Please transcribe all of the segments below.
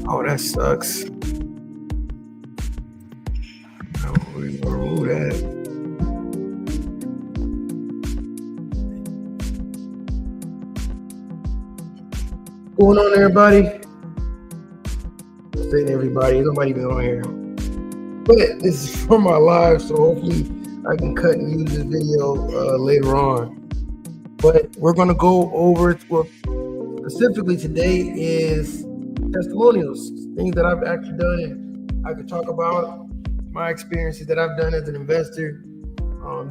Oh, that sucks. We're gonna remove that. What's going on, everybody? Saying everybody, nobody even on here. But this is for my live, so hopefully I can cut and use this video later on. But we're gonna go over what specifically today is testimonials, things that I've actually done, and I could talk about my experiences that I've done as an investor,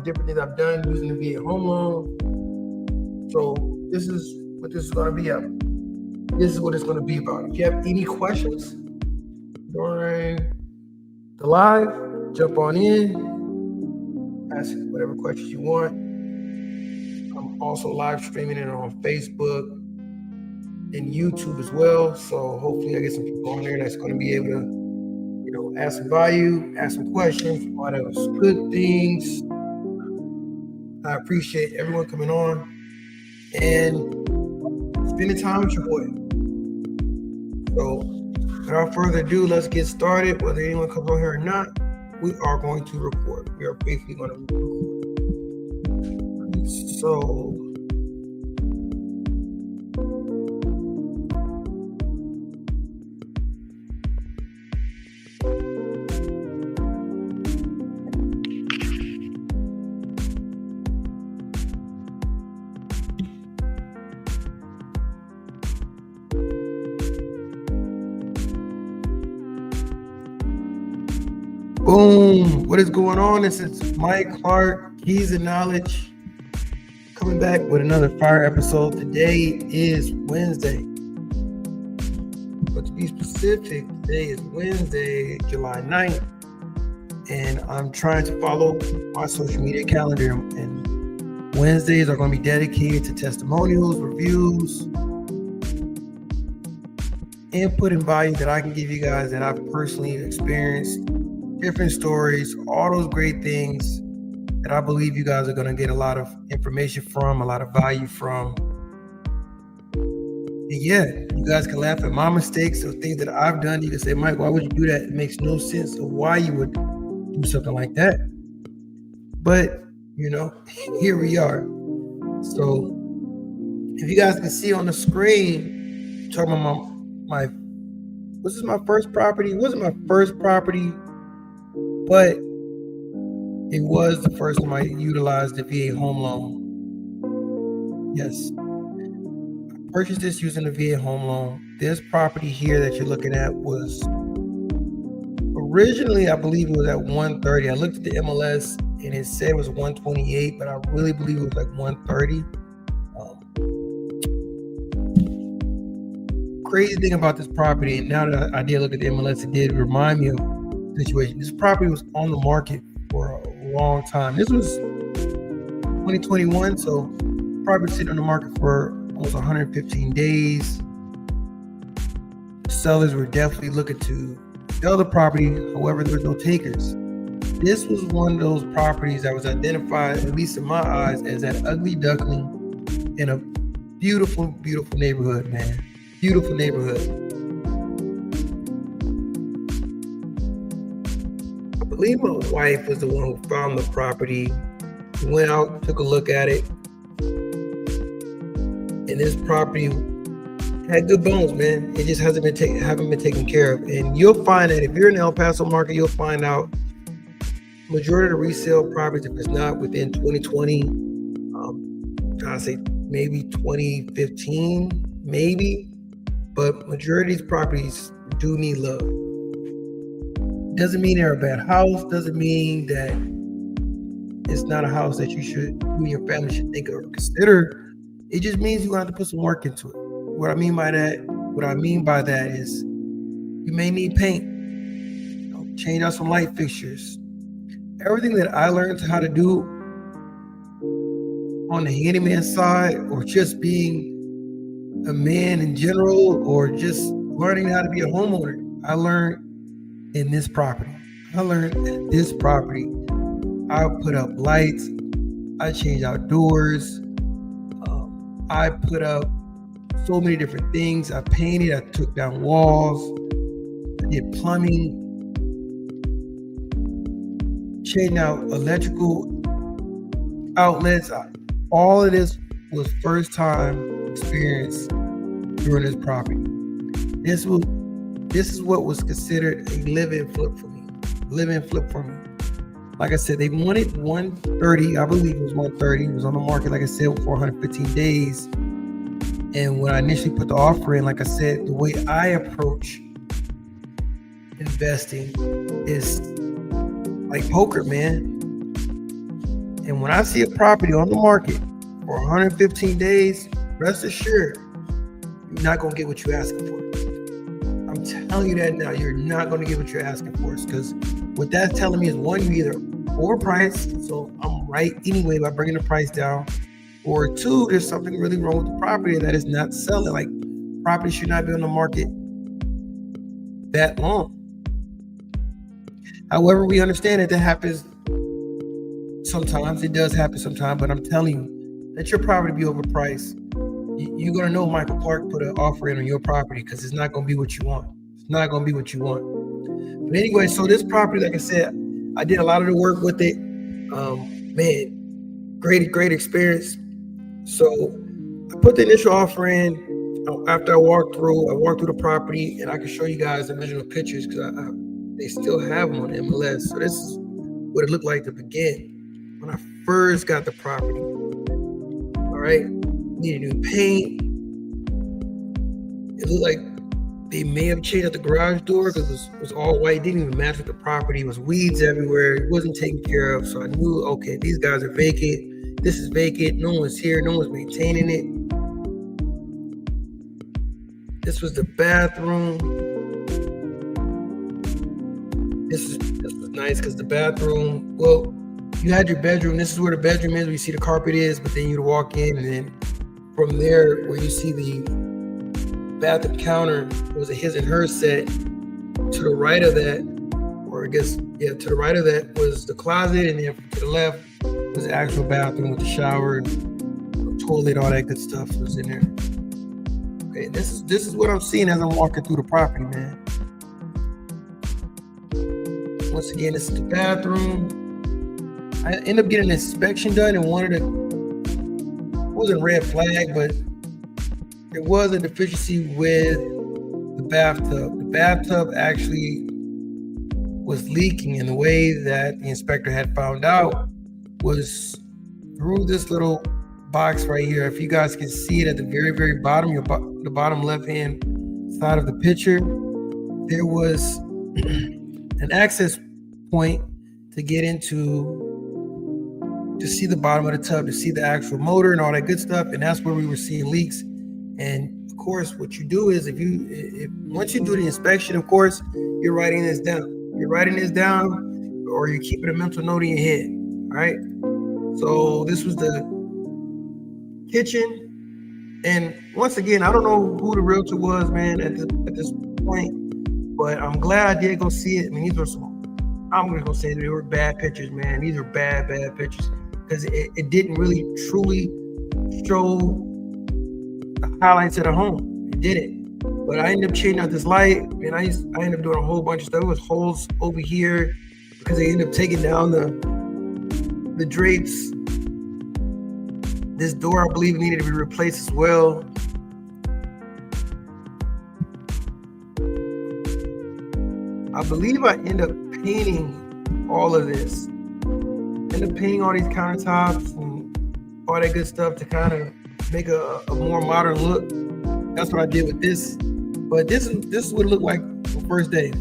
different things I've done using the VA home loan. So this is what this is going to be about. This is what it's going to be about. If you have any questions during the live, jump on in, ask whatever questions you want. I'm also live streaming it on Facebook and YouTube as well. So hopefully I get some people on there that's going to be able to, add some value, ask some questions, all those good things. I appreciate everyone coming on and spending time with your boy. So without further ado, let's get started. Whether anyone comes on here or not, we are going to record. We are basically going to record. So boom, what is going on? This is Mike Clark, Keys of Knowledge, coming back with another fire episode. Today is Wednesday, but to be specific, today is Wednesday, July 9th, and I'm trying to follow my social media calendar, and Wednesdays are going to be dedicated to testimonials, reviews, input and value that I can give you guys that I've personally experienced, different stories, all those great things that I believe you guys are going to get a lot of information from, a lot of value from. And yeah, you guys can laugh at my mistakes or things that I've done. You can say, Mike, why would you do that? It makes no sense of why you would do something like that. But, here we are. So if you guys can see on the screen, talking about this is my first property. It wasn't my first property, but it was the first time I utilized the VA home loan. Yes. I purchased this using the VA home loan. This property here that you're looking at was originally, I believe it was at 130. I looked at the MLS and it said it was 128, but I really believe it was like 130. Crazy thing about this property, now that I did look at the MLS, it did remind me of the situation. This property was on the market for a long time. This was 2021, so probably sitting on the market for almost 115 days. Sellers were definitely looking to sell the property, however, there was no takers. This was one of those properties that was identified, at least in my eyes, as that ugly duckling in a beautiful, beautiful neighborhood, man. Beautiful neighborhood. I believe my wife was the one who found the property. We went out, took a look at it, and this property had good bones, man. It just haven't been taken care of. And you'll find that if you're in the El Paso market, you'll find out majority of the resale properties, if it's not within 2020, I'd say maybe 2015, maybe. But majority of these properties do need love. Doesn't mean they're a bad house. Doesn't mean that it's not a house that you and your family should think or consider. It just means you're going to have to put some work into it. What I mean by that is you may need paint, change out some light fixtures. Everything that I learned how to do on the handyman side, or just being a man in general, or just learning how to be a homeowner, I learned in this property. I put up lights, I changed out doors, I put up so many different things. I painted, I took down walls, I did plumbing, changing out electrical outlets. All of this was first time experience during this property. This is what was considered a live-in flip for me. Like I said, they wanted 130. I believe it was 130. It was on the market, like I said, for 115 days. And when I initially put the offer in, like I said, the way I approach investing is like poker, man. And when I see a property on the market for 115 days, rest assured, you're not going to get what you're asking for. I'm telling you that now. You're not going to get what you're asking for. Because what that's telling me is, one, you either overpriced, so I'm right anyway by bringing the price down, or two, there's something really wrong with the property that is not selling. Like, property should not be on the market that long. However, we understand that happens sometimes. It does happen sometimes, but I'm telling you, let your property be overpriced. You're going to know Michael Clark put an offer in on your property because it's not going to be what you want. It's not going to be what you want. But anyway, so this property, like I said, I did a lot of the work with it. Man, great experience. So I put the initial offer in. After I walked through the property, and I can show you guys the original pictures because they still have them on MLS. So this is what it looked like to begin when I first got the property. All right, needed new paint. It looked like they may have changed out the garage door because it was all white. It didn't even match with the property. It was weeds everywhere. It wasn't taken care of. So I knew, okay, these guys are vacant. This is vacant. No one's here. No one's maintaining it. This was the bathroom. This was nice because the bathroom, well, you had your bedroom. This is where the bedroom is, where you see the carpet is, but then you'd walk in, and then from there, where you see the bathroom counter, it was a his and her set. To the right of that, or I guess, yeah, to the right of that was the closet, and then to the left was the actual bathroom with the shower, toilet, all that good stuff was in there. Okay, this is what I'm seeing as I'm walking through the property, man. Once again, this is the bathroom. I ended up getting an inspection done, and one of the, it wasn't a red flag, but there was a deficiency with the bathtub. The bathtub actually was leaking, and the way that the inspector had found out was through this little box right here. If you guys can see it at the very bottom, the bottom left hand side of the picture, there was an access point to get into, to see the bottom of the tub, to see the actual motor and all that good stuff. And that's where we were seeing leaks. And of course, what you do is, if once you do the inspection, of course, you're writing this down. You're writing this down, or you're keeping a mental note in your head. All right. So this was the kitchen. And once again, I don't know who the realtor was, man, at this point, but I'm glad I did go see it. I mean, these were some, I'm going to go say they were bad pictures, man. These are bad pictures, because it didn't really truly show the highlights of the home. It didn't. But I ended up changing out this light, and I ended up doing a whole bunch of stuff. There was holes over here because they ended up taking down the drapes. This door, I believe, needed to be replaced as well. I believe I end up painting all of this. End up painting all these countertops and all that good stuff to kind of make a more modern look. That's what I did with this. But this is what it looked like the first day.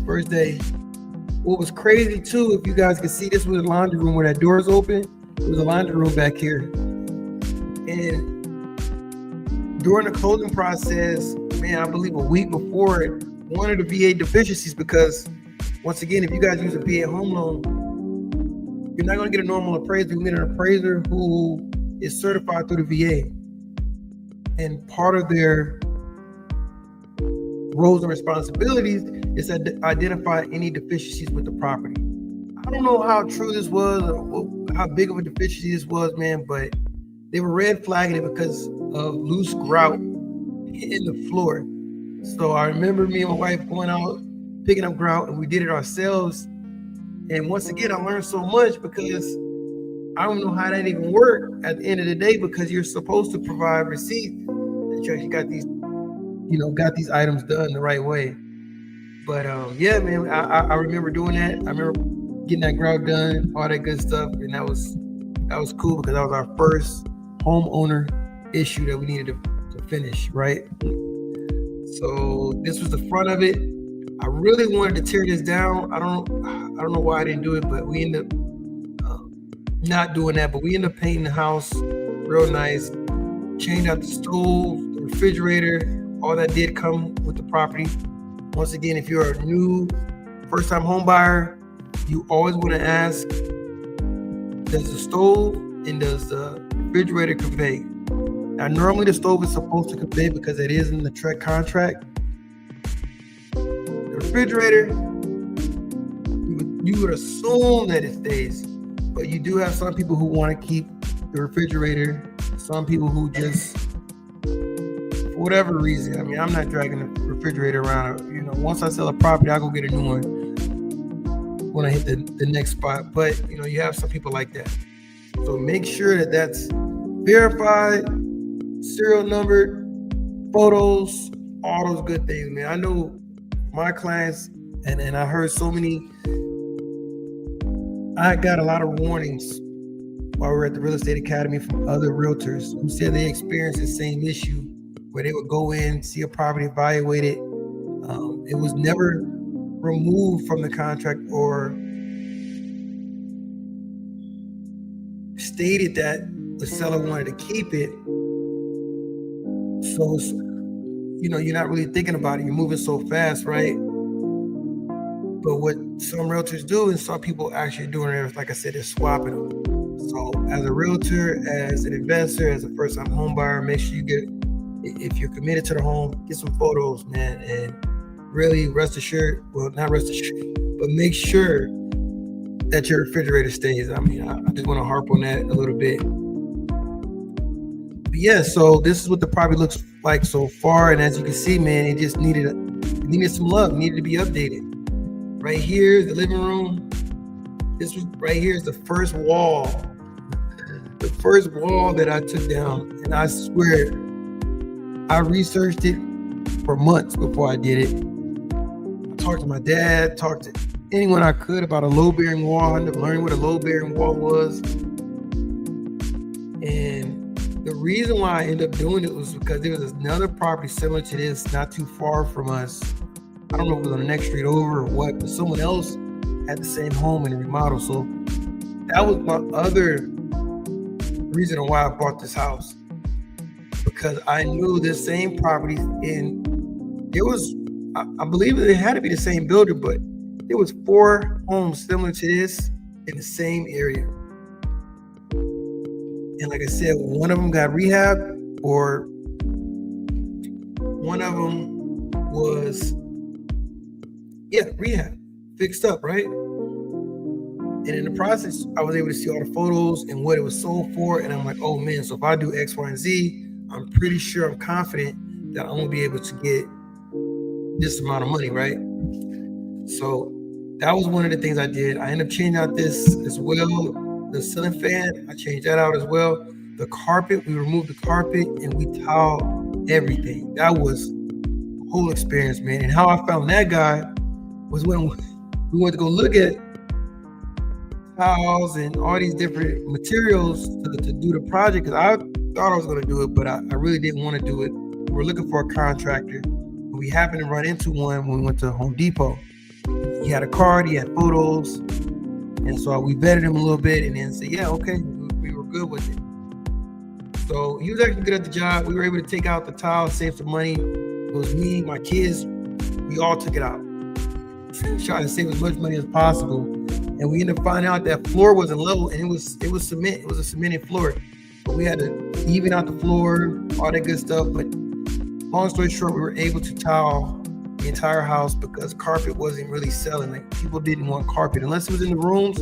What was crazy too, if you guys can see, this was a laundry room where that door is open. It was a laundry room back here. And during the closing process, man, I believe a week before it, one of the VA deficiencies, because once again, if you guys use a VA home loan, you're not going to get a normal appraiser. You get an appraiser who is certified through the VA. And part of their roles and responsibilities is to identify any deficiencies with the property. I don't know how true this was, or how big of a deficiency this was, man, but they were red flagging it because of loose grout in the floor. So I remember me and my wife going out picking up grout, and we did it ourselves. And once again, I learned so much because I don't know how that even worked at the end of the day, because you're supposed to provide receipt that you actually got these items done the right way. But yeah, man, I remember doing that. I remember getting that grout done, all that good stuff, and that was cool because that was our first homeowner issue that we needed to finish, right? So this was the front of it. I really wanted to tear this down. I don't know why I didn't do it, but we ended up not doing that. But we ended up painting the house real nice, changed out the stove, the refrigerator. All that did come with the property. Once again, if you're a new first-time home buyer, you always want to ask, does the stove and does the refrigerator convey? Now, normally the stove is supposed to convey because it is in the Trek contract. The refrigerator, you would assume that it stays, but you do have some people who want to keep the refrigerator. Some people who just, for whatever reason, I mean, I'm not dragging the refrigerator around. Once I sell a property, I'll go get a new one when I hit the next spot. But you have some people like that. So make sure that that's verified, serial numbered, photos, all those good things, man. I know my clients, and I heard so many. I got a lot of warnings while we were at the Real Estate Academy from other realtors who said they experienced the same issue, where they would go in, see a property, evaluate it. It was never removed from the contract or stated that the seller wanted to keep it. So, you're not really thinking about it. You're moving so fast, right? But what some realtors do, and some people actually doing it, like I said, they're swapping them. So as a realtor, as an investor, as a first-time home buyer, make sure if you're committed to the home, get some photos, man, and really not rest assured, but make sure that your refrigerator stays. I mean, I just want to harp on that a little bit. But yeah, so this is what the property looks like so far, and as you can see, man, it just needed some love, needed to be updated. Right here is the living room. This was right here is the first wall that I took down, and I swear I researched it for months before I did it. I talked to my dad, talked to anyone I could about a load-bearing wall. I ended up learning what a load-bearing wall was. And the reason why I ended up doing it was because there was another property similar to this not too far from us. I don't know if it was on the next street over or what, but someone else had the same home and remodel. So that was my other reason why I bought this house, because I knew this same property, and it was, I believe it had to be the same builder, but there was 4 homes similar to this in the same area. And like I said, one of them got rehab, or one of them was, rehab, fixed up, right? And in the process, I was able to see all the photos and what it was sold for. And I'm like, oh man, so if I do X, Y, and Z, I'm pretty sure, I'm confident that I'm gonna be able to get this amount of money, right? So that was one of the things I did. I ended up changing out this as well. The ceiling fan, I changed that out as well. The carpet, we removed the carpet and we tiled everything. That was a whole experience, man. And how I found that guy was when we went to go look at tiles and all these different materials to do the project, because I thought I was going to do it, but I really didn't want to do it. We were looking for a contractor. We happened to run into one when we went to Home Depot. He had a card, he had photos, and so we vetted him a little bit and then said, yeah, okay, we were good with it. So he was actually good at the job. We were able to take out the tile, save some money. It was me, my kids, we all took it out. Trying to save as much money as possible. And we ended up finding out that floor wasn't level, and it was cement. It was a cemented floor. But we had to even out the floor, all that good stuff. But long story short, we were able to tile the entire house because carpet wasn't really selling. Like, people didn't want carpet unless it was in the rooms.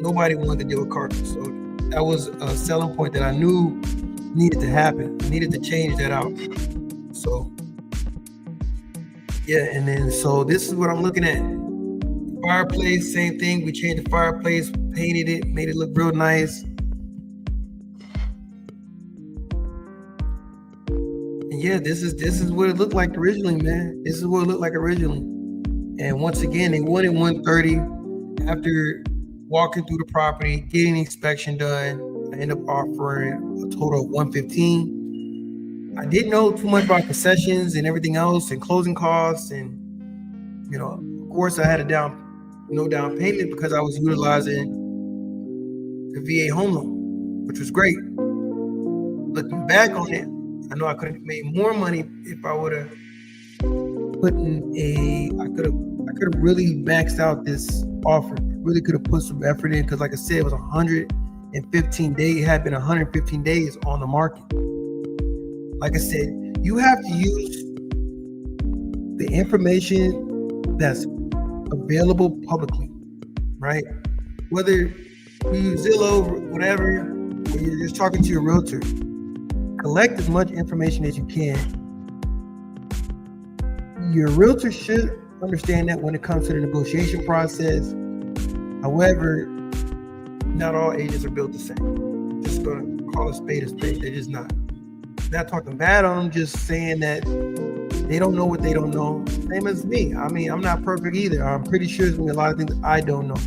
Nobody wanted to deal with carpet. So that was a selling point that I knew needed to happen. I needed to change that out. So Yeah, and then so this is what I'm looking at. Fireplace, same thing. We changed the fireplace, painted it, made it look real nice. And yeah, this is what it looked like originally, man. This is what it looked like originally. And once again, they wanted 130. After walking through the property, getting the inspection done, I ended up offering a total of 115. I didn't know too much about concessions and everything else and closing costs, and of course I had no down payment because I was utilizing the VA home loan, which was great. Looking back on it, I know I could have made more money if I would have put in I could have really maxed out this offer. Really could have put some effort in, because like I said, it was 115 days. It had been 115 days on the market. Like I said, you have to use the information that's available publicly, right? Whether you use Zillow or whatever, or you're just talking to your realtor, collect as much information as you can. Your realtor should understand that when it comes to the negotiation process. However, not all agents are built the same. Just gonna call a spade a spade. They're just not. Not talking bad on them, just saying that they don't know what they don't know. Same as me. I mean, I'm not perfect either. I'm pretty sure there's gonna be a lot of things I don't know.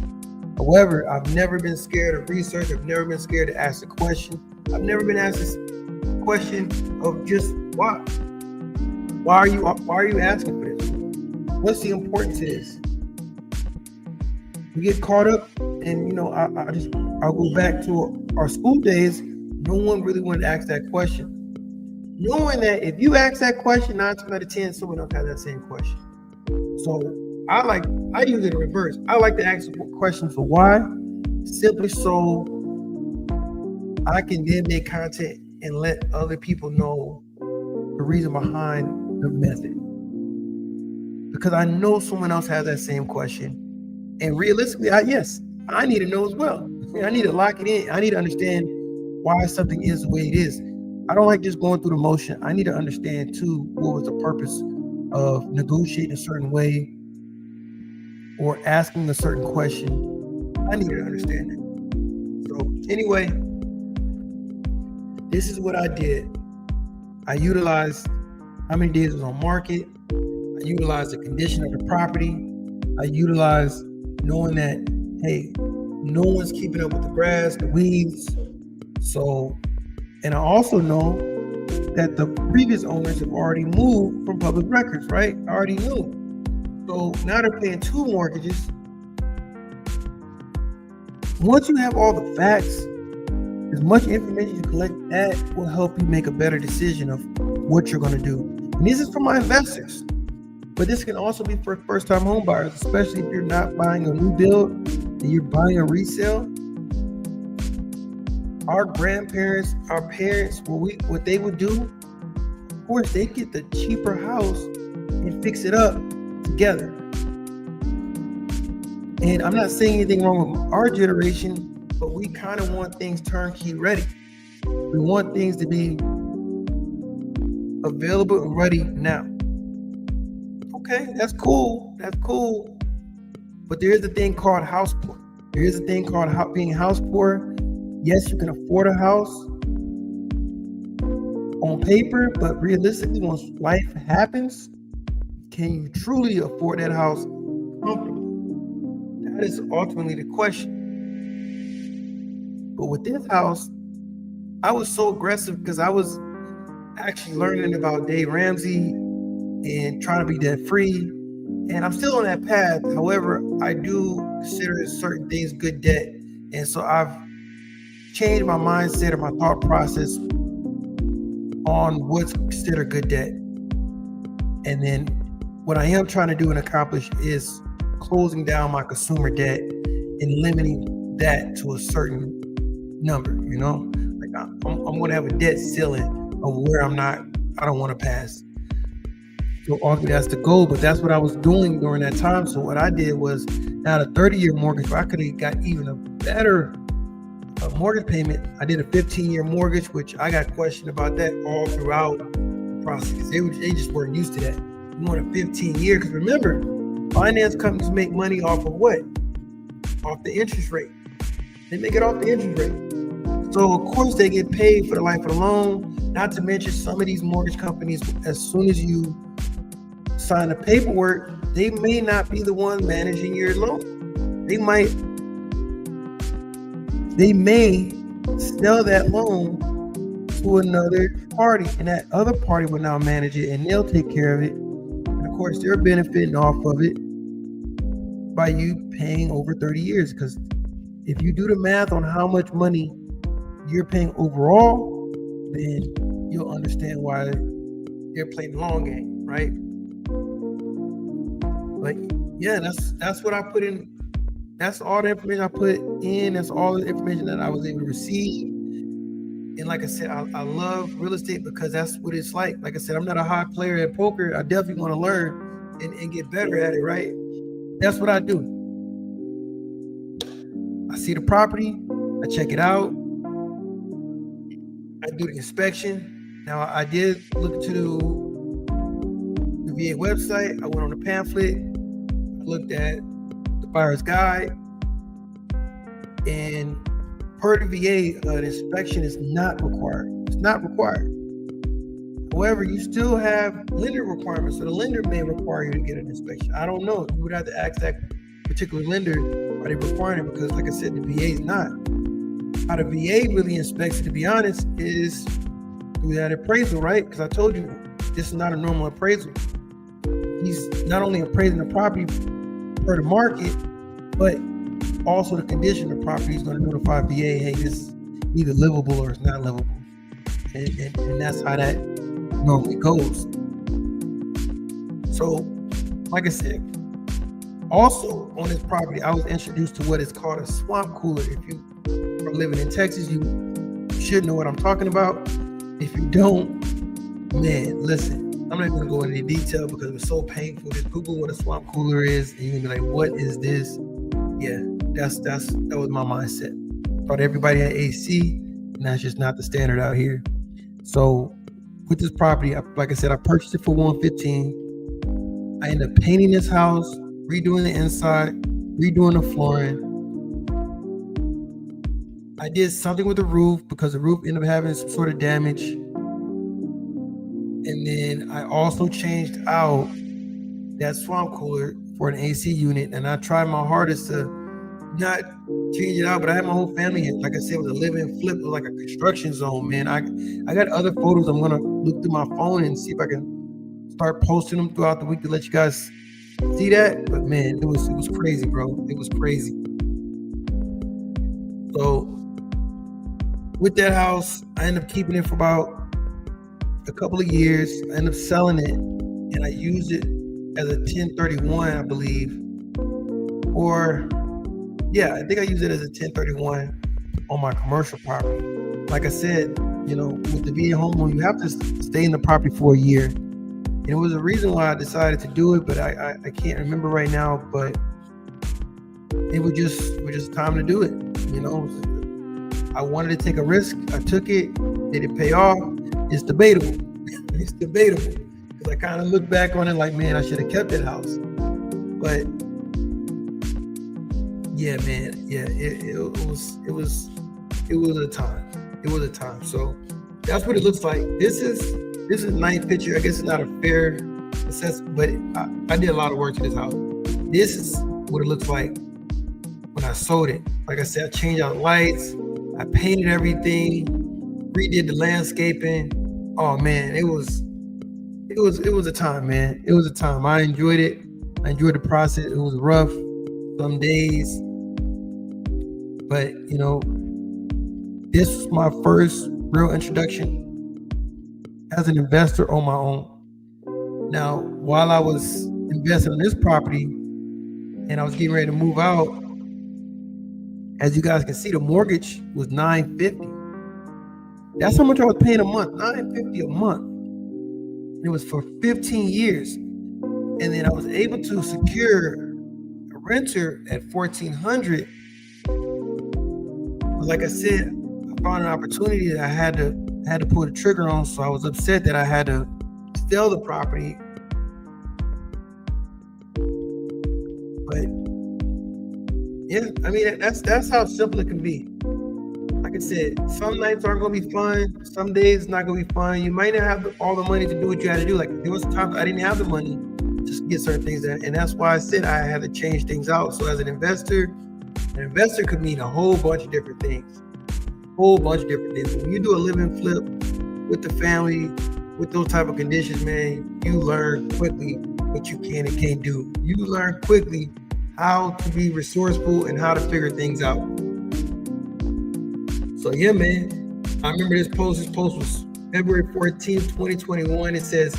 However, I've never been scared of research. I've never been scared to ask a question. I've never been asked this question of just why. Why are you asking for this? What's the importance of this? We get caught up, and I'll go back to our school days. No one really wanted to ask that question, knowing that if you ask that question, 9 times out of 10, someone else has that same question. So I use it in reverse. I like to ask questions for why, simply so I can then make content and let other people know the reason behind the method. Because I know someone else has that same question. And realistically, I need to know as well. I need to lock it in. I need to understand why something is the way it is. I don't like just going through the motion. I need to understand too, what was the purpose of negotiating a certain way or asking a certain question. I need to understand it. So anyway, this is what I did. I utilized how many days it was on market. I utilized the condition of the property. I utilized knowing that, hey, no one's keeping up with the grass, the weeds. So, and I also know that the previous owners have already moved from public records, right? I already knew. So now they're paying 2 mortgages. Once you have all the facts, as much information you collect, that will help you make a better decision of what you're going to do. And this is for my investors. But this can also be for first-time home buyers, especially if you're not buying a new build and you're buying a resale. Our grandparents, our parents, what they would do, of course, they get the cheaper house and fix it up together. And I'm not saying anything wrong with our generation, but we kind of want things turnkey ready. We want things to be available and ready now. Okay, that's cool. But there is a thing called house poor. There is a thing called being house poor. Yes, you can afford a house on paper, but realistically, once life happens, can you truly afford that house comfortably? That is ultimately the question. But with this house, I was so aggressive because I was actually learning about Dave Ramsey and trying to be debt free. And I'm still on that path. However, I do consider certain things good debt. And so I've changed my mindset or my thought process on what's considered good debt. And then what I am trying to do and accomplish is closing down my consumer debt and limiting that to a certain number, Like I'm going to have a debt ceiling of where I don't want to pass. So ultimately that's the goal, but that's what I was doing during that time. So what I did was, now the 30-year mortgage, where I could have got even a better mortgage payment. I did a 15-year mortgage, which I got questioned about that all throughout the process. They just weren't used to that. You want a 15-year, because remember, finance companies make money off of what? Off the interest rate. They make it off the interest rate. So of course they get paid for the life of the loan. Not to mention some of these mortgage companies, as soon as you sign the paperwork, they may not be the one managing your loan. They may sell that loan to another party, and that other party will now manage it, and they'll take care of it. And of course, they're benefiting off of it by you paying over 30 years. Because if you do the math on how much money you're paying overall, then you'll understand why they're playing the long game, right? But yeah, that's what I put in. That's all the information I put in. That's all the information that I was able to receive. And like I said, I love real estate because that's what it's like. Like I said, I'm not a high player at poker. I definitely want to learn and get better at it, right? That's what I do. I see the property, I check it out, I do the inspection. Now I did look into the VA website. I went on the pamphlet, I looked at the buyer's guide, and per the VA, an inspection is not required. It's not required. However, you still have lender requirements, so the lender may require you to get an inspection. I don't know. You would have to ask that particular lender, are they requiring it? Because like I said, the VA is not. How the VA really inspects it, to be honest, is through that appraisal, right? Because I told you, this is not a normal appraisal. He's not only appraising the property per the market, but also the condition of the property. Is going to notify VA, hey, this is either livable or it's not livable. And that's how that normally goes. So, like I said, also on this property, I was introduced to what is called a swamp cooler. If you are living in Texas, you should know what I'm talking about. If you don't, man, listen, I'm not going to go into detail because it's so painful. Just Google what a swamp cooler is, and you're going to be like, what is this? Yeah, that was my mindset. I thought everybody had AC, and that's just not the standard out here. So with this property, like I said, I purchased it for $115. I ended up painting this house, redoing the inside, redoing the flooring. I did something with the roof because the roof ended up having some sort of damage. And then I also changed out that swamp cooler for an AC unit. And I tried my hardest to not change it out, but I had my whole family here. Like I said, it was a live-in flip. It was like a construction zone, man. I got other photos. I'm gonna look through my phone and see if I can start posting them throughout the week to let you guys see that. But man, it was crazy, bro. It was crazy. So with that house, I ended up keeping it for about a couple of years. I ended up selling it, and I used it as a 1031, I believe. Or yeah, I think I used it as a 1031 on my commercial property. Like I said, you know, with the VA home loan, you have to stay in the property for a year. And it was a reason why I decided to do it, but I can't remember right now. But it was just time to do it. You know, I wanted to take a risk. I took it. Did it pay off? It's debatable. It's debatable. Because I kind of look back on it like, man, I should have kept that house. But yeah, man, yeah, it was a time. It was a time. So that's what it looks like. This is a nice picture. I guess it's not a fair assessment, but I did a lot of work to this house. This is what it looks like when I sold it. Like I said, I changed out lights, I painted everything, redid the landscaping. Oh man, it was a time, man. It was a time. I enjoyed it. I enjoyed the process. It was rough some days, but you know, this was my first real introduction as an investor on my own. Now, while I was investing in this property and I was getting ready to move out, as you guys can see, the mortgage was $950. That's how much I was paying a month, $950 a month. It was for 15 years. And then I was able to secure a renter at $1,400. But like I said, I found an opportunity that I had to pull the trigger on. So I was upset that I had to sell the property Yeah, I mean, that's how simple it can be. Like I said, some nights aren't gonna be fun. Some days it's not gonna be fun. You might not have all the money to do what you had to do. Like there was times I didn't have the money to get certain things done, and that's why I said I had to change things out. So as an investor could mean a whole bunch of different things. When you do a live and flip with the family, with those type of conditions, man, you learn quickly what you can and can't do. You learn quickly how to be resourceful and how to figure things out. So yeah, man, I remember this post. This post was February 14th, 2021. It says,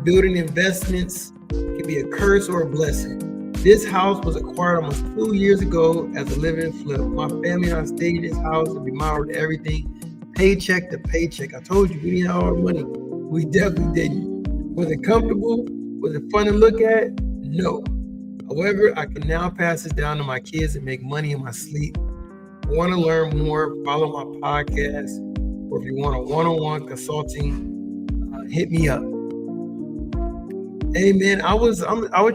building investments can be a curse or a blessing. This house was acquired almost 2 years ago as a live and flip. My family and I stayed in this house and remodeled everything, paycheck to paycheck. I told you, we didn't have our money. We definitely didn't. Was it comfortable? Was it fun to look at? No. However, I can now pass this down to my kids and make money in my sleep. Want to learn more, follow my podcast, or if you want a one-on-one consulting, hit me up. Hey man, I was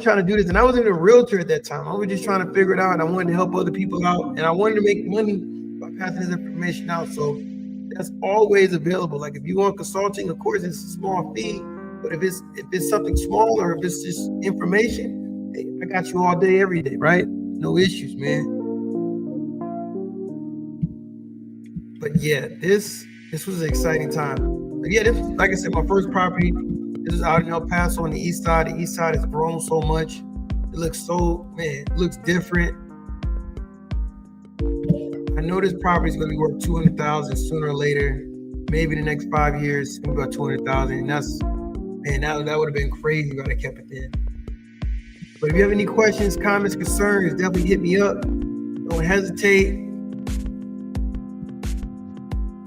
trying to do this, and I wasn't a realtor at that time. I was just trying to figure it out, and I wanted to help other people out, and I wanted to make money by passing this information out. So that's always available. Like if you want consulting, of course it's a small fee, but if it's something small or if it's just information, hey, I got you all day, every day, right? No issues, man. But yeah, this was an exciting time. But yeah, this, like I said, my first property. This is out in El Paso on the east side. The east side has grown so much. It looks it looks different. I know this property is going to be worth $200,000 sooner or later. Maybe in the next 5 years, it's going to be about $200,000. And that would have been crazy if I kept it then. But if you have any questions, comments, concerns, definitely hit me up. Don't hesitate.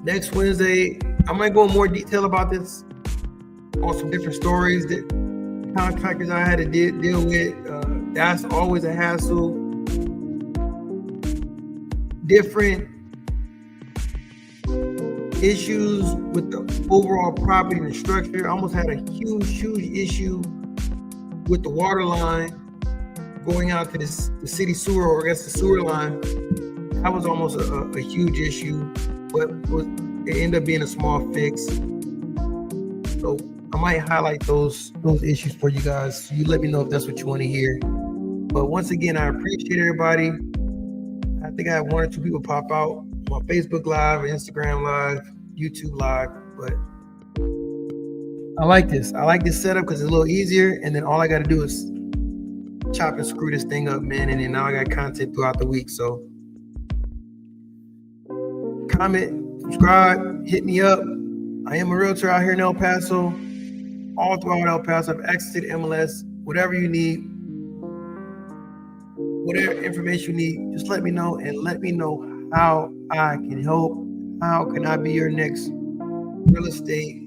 Next Wednesday, I might go in more detail about this on some different stories that contractors I had to deal with. That's always a hassle. Different issues with the overall property and the structure. I almost had a huge issue with the water line going out to the city sewer, or I guess the sewer line. That was almost a huge issue, but it ended up being a small fix. So I might highlight those issues for you guys. So you let me know if that's what you want to hear. But once again, I appreciate everybody. I think I have 1 or 2 people pop out on Facebook Live, Instagram Live, YouTube Live. But I like this. I like this setup because it's a little easier. And then all I got to do is chop and screw this thing up, man. And then now I got content throughout the week. So comment, subscribe, hit me up. I am a realtor out here in El Paso, all throughout El Paso. I've access to the MLS, whatever you need, whatever information you need, just let me know, and let me know how I can help. How can I be your next real estate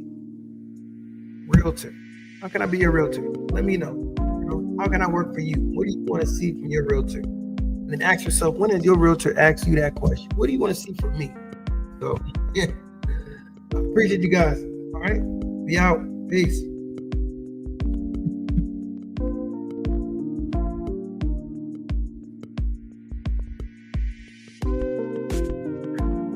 realtor? How can I be your realtor? Let me know. How can I work for you? What do you want to see from your realtor? And then ask yourself, when has your realtor asked you that question? What do you want to see from me? So, yeah. I appreciate you guys. All right. Be out. Peace.